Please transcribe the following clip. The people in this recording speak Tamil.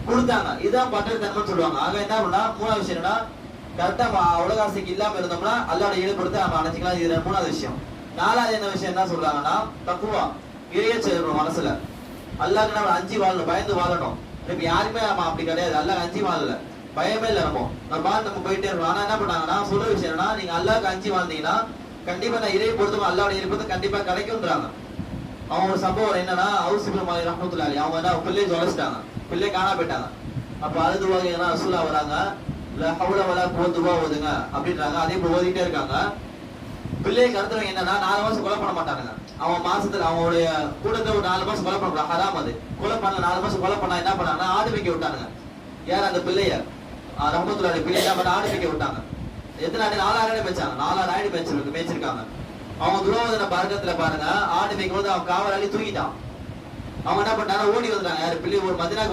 கொடுத்தாங்க. இதான் பட்டர் தன்மைன்னு சொல்லுவாங்க. ஆக என்ன பண்ணா மூணாவது விஷயம் என்னன்னா கரெக்டா உலகாசைக்கு இல்லாம இருந்தோம்னா அல்லாட ஈடுபடுத்த நம்ம அணைச்சிக்கலாம். இது மூணாவது விஷயம். நாலாவது என்ன விஷயம் என்ன சொல்றாங்கன்னா தக்குவா, இறையச்சம் இருக்கணும் மனசுல. அல்லாஹ்க்கு நம்ம அஞ்சு வாழணும், பயந்து வாழணும். இப்ப யாருமே நம்ம அப்படி கிடையாது. அல்லாஹ் அஞ்சு வாழல, பயமே இல்லை. நம்ம போயிட்டே இருக்கோம். ஆனா என்ன பண்ணாங்கன்னா சொல்ற விஷயம் என்னன்னா நீங்க அல்லாஹ்க்கு அஞ்சு வாழ்ந்தீங்கன்னா கண்டிப்பா நான் இறையை பொறுத்தும் அல்லாவோட இருப்பது கண்டிப்பா கிடைக்கும்ன்றாங்க. அவங்க ஒரு சம்பவம் என்னன்னா ஹவுசிபுல் ரஹ்மத்துல்லாஹி அவங்க என்ன பிள்ளையை தொலைச்சிட்டாங்க, பிள்ளை காணா போயிட்டாங்க. அப்ப அழுதுவாங்க ரசூலா வராங்க, ஹவுல வலா குவத்துவா ஓதுங்க அப்படின்றாங்க. அதே போல ஓதிட்டே இருக்காங்க. பிள்ளையை கருத்துறவங்க என்னன்னா 4 மாசம் கொலை பண்ண மாட்டாங்க. அவன் மாசத்துல அவங்களுடைய கூடத்தை ஒரு 4 மாசம் கொலை பண்ணக்கூடாது, ஹராம் அது. கொலை பண்ண 4 மாசம் கொலை பண்ணா என்ன பண்ணாங்கன்னா ஆடு வைக்க விட்டானுங்க. யார் அந்த பிள்ளைய ரஹ்மத்துல்லாஹி பிள்ளைய ஆடு வைக்க விட்டாங்க. எத்தனை ஆடு? 4 ஆடு மேய்ச்சாங்க. 4 ஆடு மேய்ச்சிருக்காங்க. அவங்க துரோகன பார்க்கத்துல பாருங்க, ஆடு மேய்க்கும் போது அவன் காவலாளி தூக்கிட்டான். அவங்க என்ன பண்ணாங்க, ஓடி வந்துட்டாங்க. யாரு பிள்ளை ஒரு மதினா